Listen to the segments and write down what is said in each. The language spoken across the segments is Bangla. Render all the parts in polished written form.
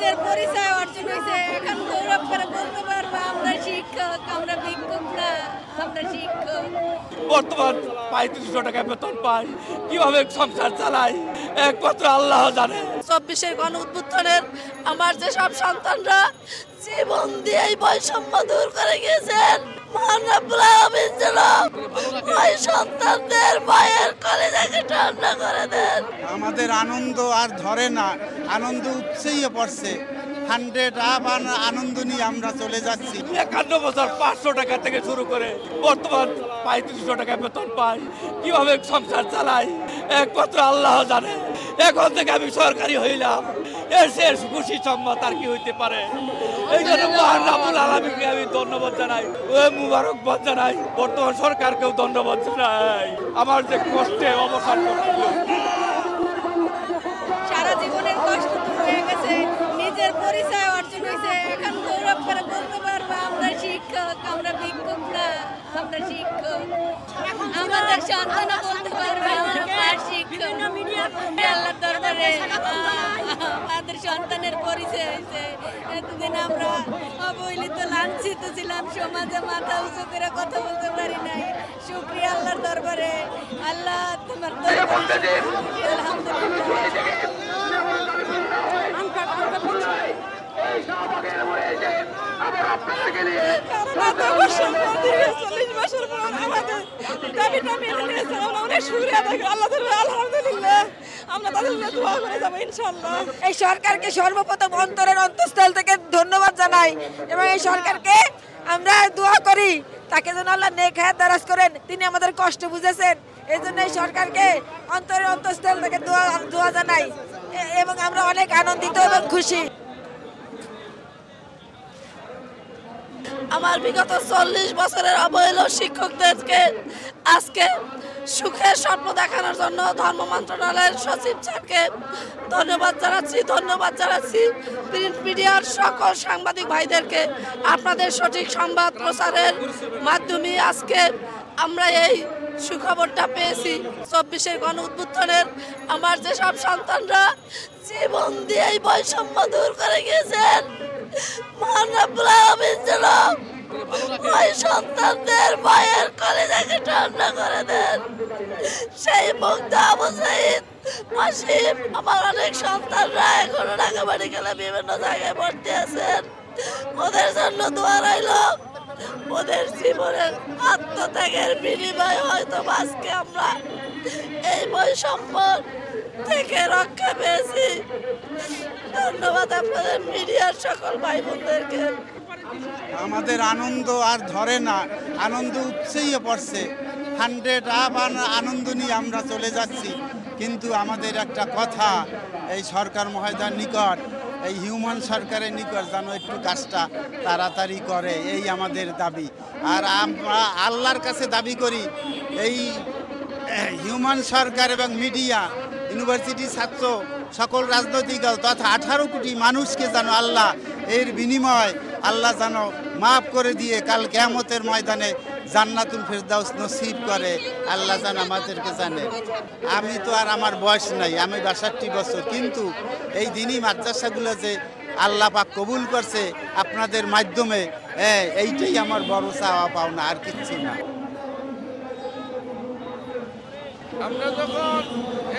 নিজের পরিচয় অর্জন হয়েছে। এখন গৌরব করে বলতে পারবো আমরা শিক্ষক, আমরা ভিক্ষুক না, আমরা শিক্ষক। বর্তমান ৩৫০০ টাকা বেতন পাই, কিভাবে সংসার চালাই একমাত্র আল্লাহ জানে। ২৪-এর গণ উত্থানের আমার যে সব সন্তানরা জীবন দিয়ে এই বৈষম্য দূর করে গেছেন, মহান রব্বুল আলামিন যেন ওই সন্তানদের মায়ের কলেজাকে ঠান্ডা করে দেন। আমাদের আনন্দ আর ধরে না, আনন্দ উপচেয়ে পড়ছে। 100 আপ আনন্দ নিয়ে আমরা চলে যাচ্ছি। ৫১ বছর ৫০০ টাকা থেকে শুরু করে বর্তমান ৩৫০০ টাকা বেতন পাই, কিভাবে সংসার চালাই একমাত্র আল্লাহ জানে। এখন থেকে আমি সরকারি হইলাম, এর শেষ খুশি সম্মত আর কি হইতে পারে। এই জন্য মহান রব্বুল আলামিনকে আমি ধন্যবাদ জানাই, ও মুবারকবাদ জানাই, বর্তমান সরকারকেও ধন্যবাদ জানাই। আমার যে কষ্টে অবসান করছিল, সারা জীবনের কষ্ট দূর হয়ে গেছে, নিজের পরিচয় অর্জন হয়েছে। এখন গৌরব করে বলতে পারবো আমরা শিক্ষক, আমরা ভিক্ষুক না, আমরা শিক্ষক। আমাদের সন্তানও বলতে পারবে আমরা শিক্ষক। আল্লাহর দরবারে আমাদের সন্তানের পরিচয় হয়েছে। এতদিন আমরা অবহেলিত লাঞ্ছিত ছিলাম, সমাজে মাথা উঁচু করে কথা বলতে পারি নাই। শুকরিয়া আল্লাহর দরবারে। আল্লাহ তোমার দরবারে এই সরকারকে সর্বপ্রথম অন্তরের অন্তঃস্থল থেকে ধন্যবাদ জানাই এবং এই সরকারকে আমরা দোয়া করি তাকে যেন আল্লাহ নেক হায়াত দারাজ করেন। তিনি আমাদের কষ্ট বুঝেছেন, এই জন্য এই সরকারকে অন্তরের অন্তঃস্থল থেকে দোয়া জানাই এবং আমরা অনেক আনন্দিত এবং খুশি। আমার বিগত ৪০ বছরের অবহেলা শিক্ষকদেরকে আজকে সুখের স্বপ্ন দেখানোর জন্য ধর্ম মন্ত্রণালয়ের সচিব স্যারকে ধন্যবাদ জানাচ্ছি। প্রিন্ট মিডিয়ার সকল সাংবাদিক ভাইদেরকে আপনাদের সঠিক সংবাদ প্রচারের মাধ্যমে আজকে আমরা এই সুখবরটা পেয়েছি। ২৪-এর গণ উত্থানের আমার যে সব সন্তানরা জীবন দিয়ে এই বৈষম্য দূর করে গেছেন, মহান রব্বুল আলামিন যেন ওই সন্তানদের মায়ের কলেজাকে ঠান্ডা করে দেন। সেই মুগ্ধ আবু সাইদ, আসিফ, আমার অনেক সন্তানরা এখনো ঢাকা মেডিকেলে বিভিন্ন জায়গায় ভর্তি আছেন। ওদের জন্য দোয়া রইল। ওদের জীবনের আত্মত্যাগের বিনিময়ে হয়তো আজকে আমরা এই বৈষম্য থেকে রক্ষা পেয়েছি। ধন্যবাদ আপনাদের মিডিয়ার সকল ভাই বোনদেরকে। আমাদের আনন্দ আর ধরে না, আনন্দ উপচেয়ে পড়ছে। 100 আপ আনন্দ নিয়ে আমরা চলে যাচ্ছি। কিন্তু আমাদের একটা কথা, এই সরকার মহোদয়ের নিকট, এই হিউম্যান সরকারের নিকট যেন একটু কাজটা তাড়াতাড়ি করে, এই আমাদের দাবি। আর আমরা আল্লাহর কাছে দাবি করি, এই হিউম্যান সরকার এবং মিডিয়া, ইউনিভার্সিটি ছাত্র, সকল রাজনৈতিক দল তথা 18 কোটি মানুষকে যেন আল্লাহ এর বিনিময় আল্লাহ যেন মাফ করে দিয়ে কাল কিয়ামতের ময়দানে জান্নাতুল ফেরদাউস নসিব করে আল্লাহ যেন আমাদেরকে জানে। আমি তো আর আমার বয়স নাই, আমি 62 বছর, কিন্তু এই দিনই মাদ্রাসাগুলো যে আল্লাহ পাক কবুল করছে আপনাদের মাধ্যমে, এইটাই আমার বড় চাওয়া পাওনা, আর কিচ্ছু না। আমরা যখন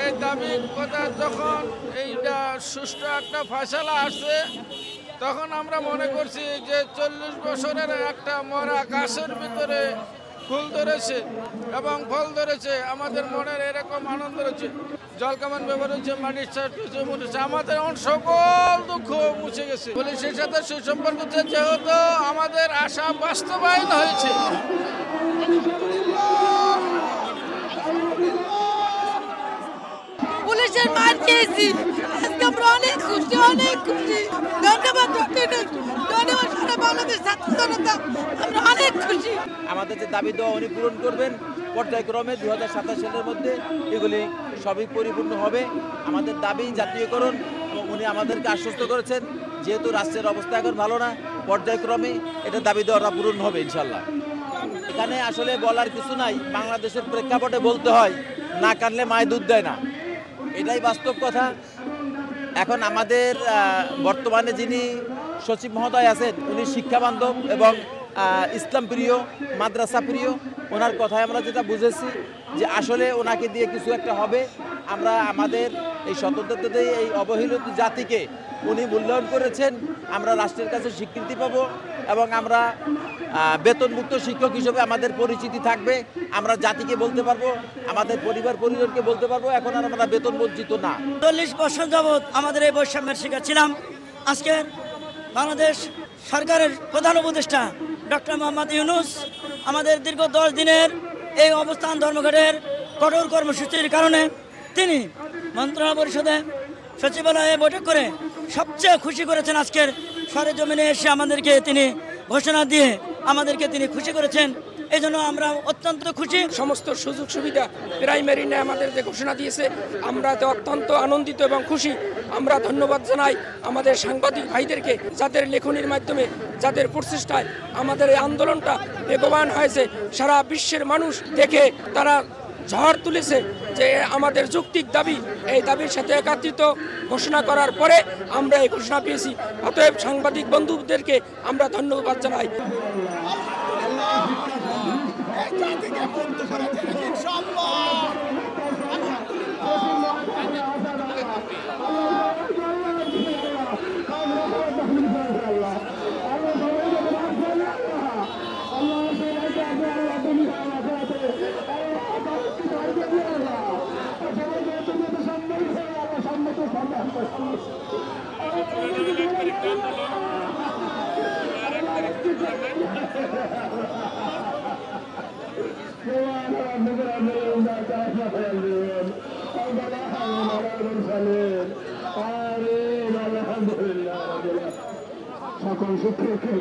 এই দাবির কথা, যখন এইটা সুষ্ঠু একটা ফয়সালা আসছে, তখন আমরা মনে করছি যে 40 বছরের একটা মরা গাছের ভিতরে ফুল ধরেছে এবং ফল ধরেছে। আমাদের মনের এরকম আনন্দ রয়েছে, জলকামান ব্যবহার হচ্ছে, মাটির চাষ মুছে, আমাদের সকল দুঃখ মুছে গেছে। পুলিশের সাথে সুসম্পর্ক হচ্ছে, যেহেতু আমাদের আশা বাস্তবায়ন হয়েছে। পুলিশের মার খেয়েছি, আজকে আমরা অনেক খুশি, অনেক খুশি। ধন্যবাদ, ধন্যবাদ সারা বাংলাদেশ ছাত্র জনতা, আমরা অনেক খুশি। আমাদের যে দাবি দেওয়া উনি পূরণ করবেন পর্যায়ক্রমে 2027 সালের মধ্যে, এগুলি সবই পরিপূর্ণ হবে। আমাদের দাবি জাতীয়করণ, এবং উনি আমাদেরকে আশ্বস্ত করেছেন যেহেতু রাষ্ট্রের অবস্থা এখন ভালো না, পর্যায়ক্রমে এটা দাবি দেওয়াটা পূরণ হবে ইনশাল্লাহ। এখানে আসলে বলার কিছু নাই, বাংলাদেশের প্রেক্ষাপটে বলতে হয়, না কানলে মায় দুধ দেয় না, এটাই বাস্তব কথা। এখন আমাদের বর্তমানে যিনি সচিব মহোদয় আছেন উনি শিক্ষা বান্ধব এবং ইসলাম প্রিয়, মাদ্রাসা প্রিয়। ওনার কথায় আমরা যেটা বুঝেছি যে আসলে ওনাকে দিয়ে কিছু একটা হবে। আমরা আমাদের এই স্বতন্ত্রতা এই অবহেলিত জাতিকে উনি মূল্যায়ন করেছেন, আমরা রাষ্ট্রের কাছে স্বীকৃতি পাবো এবং আমরা বেতনমুক্ত শিক্ষক হিসেবে আমাদের পরিচিতি থাকবে। আমরা জাতিকে বলতে পারবো, আমাদের পরিবার পরিজনকে বলতে পারবো এখন আর আমরা বেতন বঞ্চিত না। 40 বছর যাবৎ আমাদের এই বৈষম্যের শিকার ছিলাম। আজকে বাংলাদেশ সরকারের প্রধান উপদেষ্টা ডক্টর মোহাম্মদ ইউনূস আমাদের দীর্ঘ 10 দিনের এই অবস্থান ধর্মঘটের কঠোর কর্মসূচির কারণে তিনি মন্ত্রণালয় পরিষদে সচিবালয়ে বৈঠক করে সবচেয়ে খুশি করেছেন। আজকের সরেজমিনে এসে আমাদেরকে তিনি ঘোষণা দিয়ে আমাদেরকে তিনি খুশি করেছেন। এই জন্য আমরা অত্যন্ত খুশি। সমস্ত সুযোগ সুবিধা প্রাইমারি নিয়ে আমাদের যে ঘোষণা দিয়েছে, আমরা তো অত্যন্ত আনন্দিত এবং খুশি। আমরা ধন্যবাদ জানাই আমাদের সাংবাদিক ভাইদেরকে, যাদের লেখনির মাধ্যমে, যাদের প্রচেষ্টায় আমাদের এই আন্দোলনটা বেগবান হয়েছে। সারা বিশ্বের মানুষ দেখে তারা ঝড় তুলেছে যে আমাদের যৌক্তিক দাবি, এই দাবির সাথে একত্রিত ঘোষণা করার পরে আমরা এই ঘোষণা পেয়েছি। অতএব সাংবাদিক বন্ধুদেরকে আমরা ধন্যবাদ জানাই। সকল শিক্ষককে